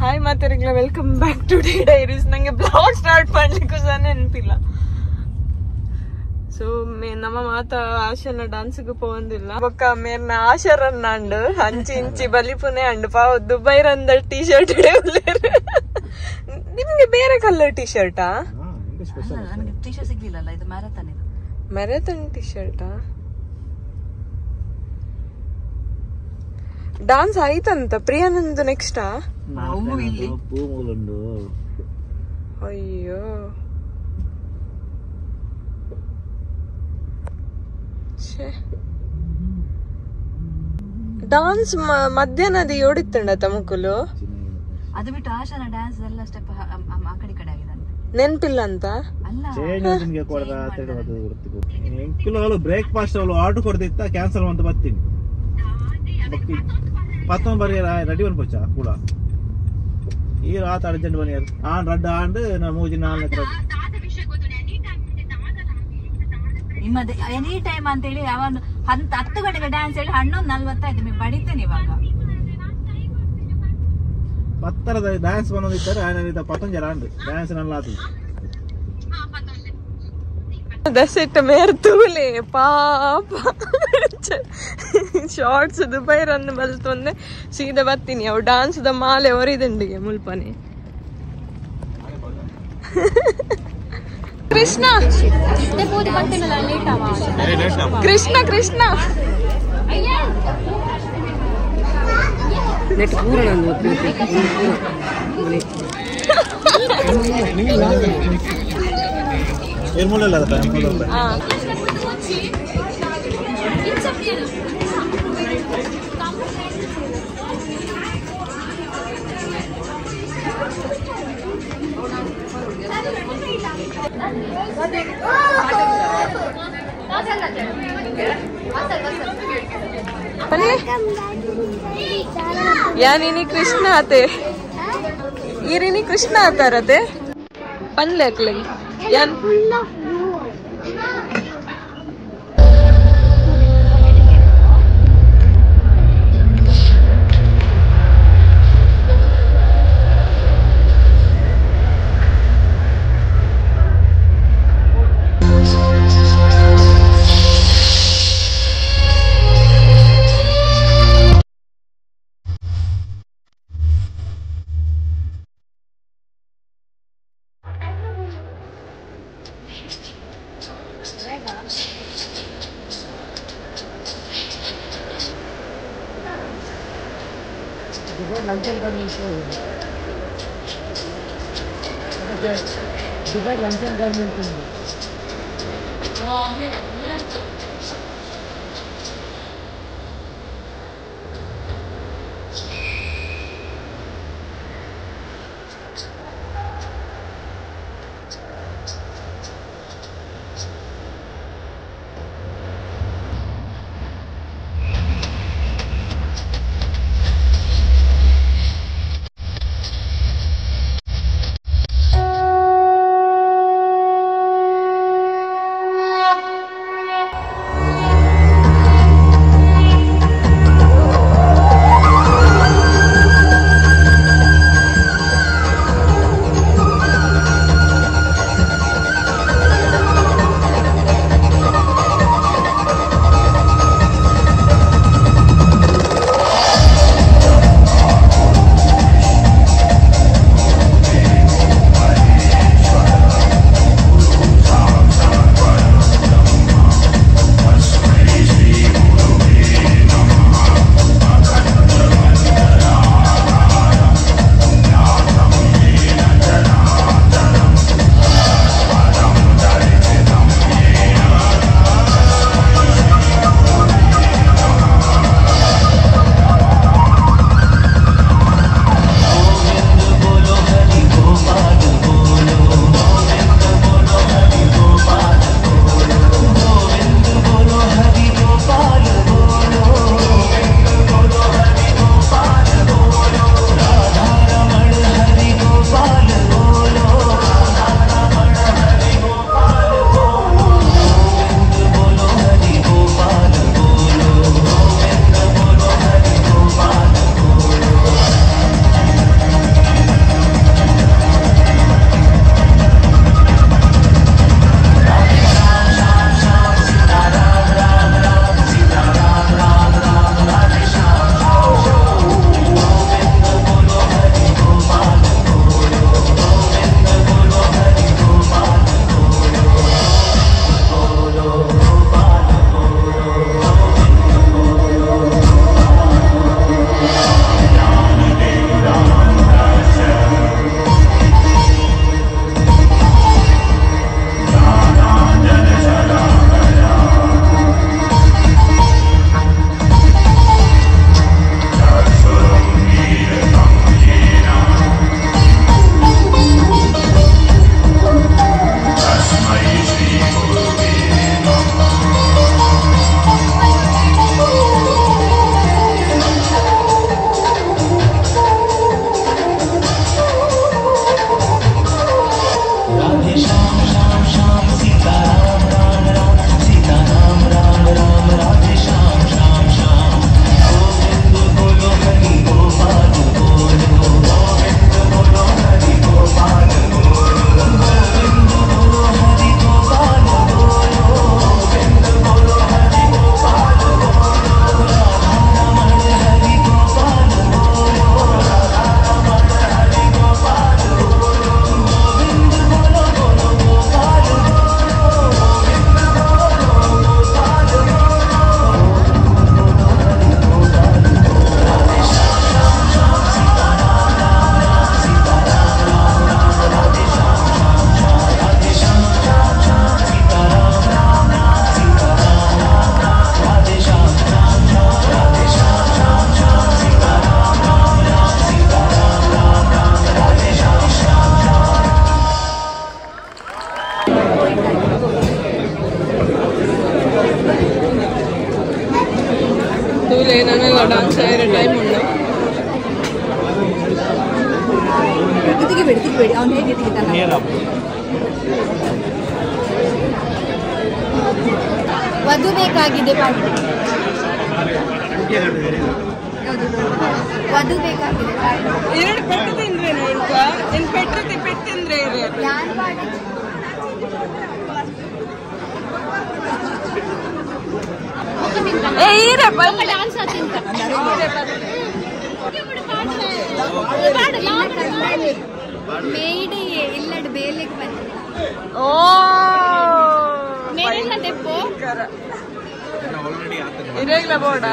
Hi ಮಾತಾರಿಗ್ಲ welcome back to day diaries. ನಂಗೆ blog start ಮಾಡ್ಲಿಕ್ಕೂ ಸಹ ನೆನಪಿಲ್ಲ. ಸೊ ನಮ್ಮ ಮಾತ ಆಶನ ಡಾನ್ಸ್ಗೂ ಪೋಂದಿಲ್ಲ ಬೊಕ್ಕ ಮೇರ್ನ ಆಶರನ್ನ ಅಂಡು ಅಂಚಿ ಇಂಚಿ ಬಲಿಪುನೆ ಅಂಡು ಪಾವ್ ದುಬೈ ರಂದ ಟೀ ಶರ್ಟ್ ನಿಮ್ಗೆ ಬೇರೆ ಕಲರ್ ಟೀ ಶರ್ಟಾ? ಟೀ ಶರ್ಟ್ ಸಿಗ್ಲಿಲ್ಲ, ಇದು ಮ್ಯಾರಥಾನ್. ಇದು ಮ್ಯಾರಥಾನ್ ಟೀ ಶರ್ಟಾ? ಡಾನ್ಸ್ ಆಯ್ತಂತ ಪ್ರಿಯಾನಂದ್ ನೆಕ್ಸ್ಟಾ? ಅಯ್ಯೋ ಡಾನ್ಸ್ ಮಧ್ಯಾಹ್ನದ ಓಡಿತ್ತಂಡ ತಮಕುಲು. ಅದು ಬಿಟ್ಟು ಆಶಾನ ಡ್ಯಾನ್ಸ್ ಎಲ್ಲ ಸ್ಟೆಪ್ ಆ ಕಡೆ ಕಡೆ ಆಗಿದೆ ನೆನ್ಪಿಲ್ಲ ಅಂತ ಬ್ರೇಕ್ಫಾಸ್ಟ್ ಆರ್ಡರ್ ಕೊಡ್ದಿತ್ತ ಕ್ಯಾನ್ಸಲ್ ಅಂತ ಬರ್ತೀನಿ ಪತ್ತೊಂದು ಬರೀ ರೆಡಿ ಬಂದ್ಪೋಚ ಕೂಡ ಈ ರಾತ್ ಅರ್ಜೆಂಟ್ ಬನ್ನಿ ಆನ್ ರಡ್ಡ ಆಂಡ್ ಮೂಜಿ ನಾಲ್ಕು ನಿಮ್ಮದು ಎನಿ ಟೈಮ್ ಅಂತ ಹೇಳಿ ಅವನು 10 ಗಂಟೆಗೆ ಡ್ಯಾನ್ಸ್ ಹೇಳಿ 11:45 ನೀವು ಬಡಿತೇನೆ ಇವಾಗ ಪತ್ತರದ ಡ್ಯಾನ್ಸ್ ಬಂದಿದ್ದಾರೆ ಆಯ್ನ ಪತ್ತೊಂದು ಜನ ಆಂಡ್ ಡ್ಯಾನ್ಸ್ ನಲ್ಲ ಆತು ದಸೆಟ್ಟ ಮೇರ್ ತೂಲೆ ಪಾಪ ಶಾರ್ಟ್ಸ್ ದುಬೈ ರನ್ ಬಲ್ತೊಂದೆ ಸೀದಾ ಬರ್ತೀನಿ. ಅವು ಡಾನ್ಸ್ ದ ಮಾಲೆ ಒರಿದಂಡಿಗೆ ಮುಲ್ಪನೆ ಕೃಷ್ಣ ಕೃಷ್ಣ ಕೃಷ್ಣ ನೆಟ್ ಪೂರ್ಣ यानी कृष्ण आते इरिनी कृष्ण आता रहते पन लेक लगी यान దుబాయ్ లంచన్ గవర్నమెంట్ ఉంది. ತೆಗಿಬೇಡಿ ಅವ್ನು ಹೇಗೆ ತೆಗಿತಾನ. ವಧು ಬೇಕಾಗಿದೆ ಪಾಡಿ. ವಧು ಬೇಕಾಗಿದೆ ಎರಡು ಪೆಟ್ಟು ತಿಂದ್ರೆ ಪೆಟ್ಟು ತಿಂದ್ರೆ ಯಾರು ಪಾಡಿ ಡಾನ್ಸ್ ಮೇಡೆ ಇಲ್ಲಡ್ ಬೇಲೆಗೆ ಬಂದ. ಓ ಮೇಡೆಲ್ಲ ತೆಪ್ಪು ಇರೇಗ್ಲ ಬೋಡ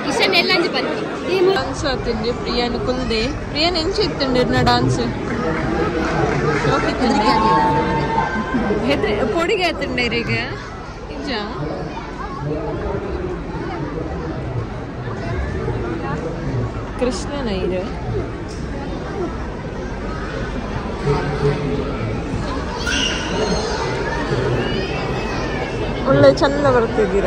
ಕಿಶನ್ ಎಲ್ಲ ಬಂದು ಡಾನ್ಸ್ ಆತಂడి ಪ್ರಿಯಾನ್ ಕುಲ್ದೆ ಪ್ರಿಯಾನ್ ಎಂಚ ಇತ್ತಂడి ಇರ್ನ ಡಾನ್ಸ್ పొడిగా అవుతుండే ఇక నిజా ಕೃಷ್ಣ ನೈರು ಒಳ್ಳೆ ಚಂದ ಬರ್ತಿದ್ದೀರ.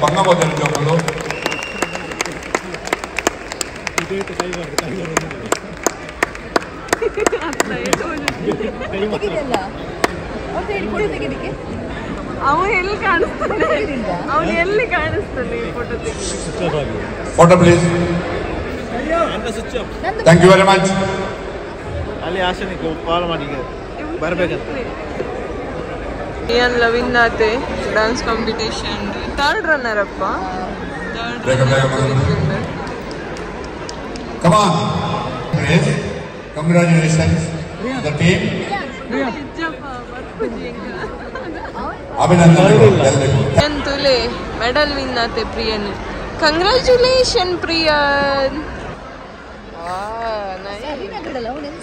방가버들 정도. ಅವನು ಎಲ್ಲಿ ಕಾಣಿಸ್ತಾನೆ ಅವನು ಎಲ್ಲಿ ಕಾಣಿಸ್ತಾನೆ photo photo please. Thank you very much. ಅಲ್ಲಿ ಆಶೆ ಕಾಲ್ ಮಾಡಿ ಬರ್ಬೇಕಂತ. ಏನ್ ಲವಿನ್ ಆತೆ dance competition third runner up. Come on. Please. Congratulations the team. ಅಭಿನಂದನೆಗಳು ಎಲ್ಲರಿಗೂ. ತುಲೆ ಮೆಡಲ್ ವಿನ್ ಆತೆ ಪ್ರಿಯನ್. Congratulation ಪ್ರಿಯನ್.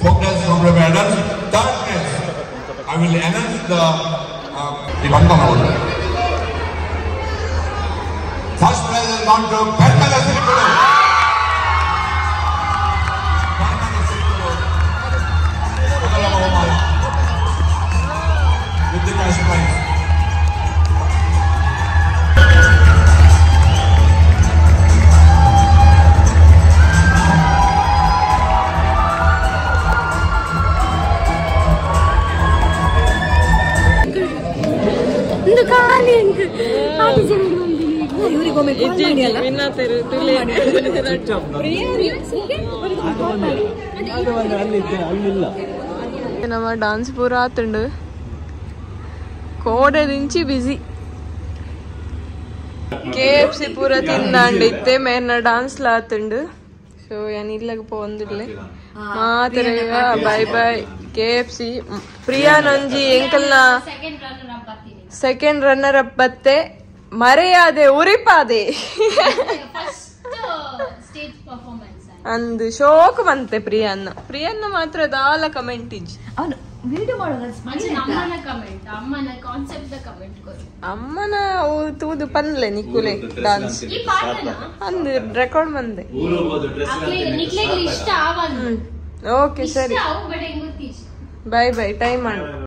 Focus from the medal. Third place. I will announce the Bangam order. First prize has gone to Permala Sirikulu. With the cash prize. ನಮ್ಮ dance ಪೂರ ಆತುಂಡು ಕೋಡೆ ದಿಂಚಿ ಬಿಸಿ KFC ಪೂರ ತಿಂದಾಂಡಿತ್ತೆ ಮೇರ್ನ dance ಲಾತುಂಡು. So ಯಾನ್ ಇಲ್ಲಗ ಪೋಂದಿರ್ಲೆ ಮಾತರೆಗ ಬೈ ಬೈ KFC. ಪ್ರಿಯಾ ನಂಜಿ ಎಂಕಲ್ನ ಸೆಕೆಂಡ್ ರನ್ನರ್ ಅಪ್ ಬತ್ತೆ ಮರೆಯಾದೆ ಉರಿಪಾದೆ ಅಂದು ಶೋಕ್ ಬಂತೆ ಪ್ರಿಯನ್ನ ಮಾತ್ರ ದಾಲ ಕಮೆಂಟ್ ಇಜ್ಜಿ ಅವನು ವಿಡಿಯೋ ಮಾಡೋದು ಅಮ್ಮನ ತೂದು ಪನ್ಲೆ ನಿಕ್ಕುಲೆ ಡಾನ್ಸ್ ಅಂದು ರೆಕಾರ್ಡ್ ಮಂದೆ. ಓಕೆ ಸರಿ, ಬೈ ಬೈ ಟೈಮ್ ಮಾಡು.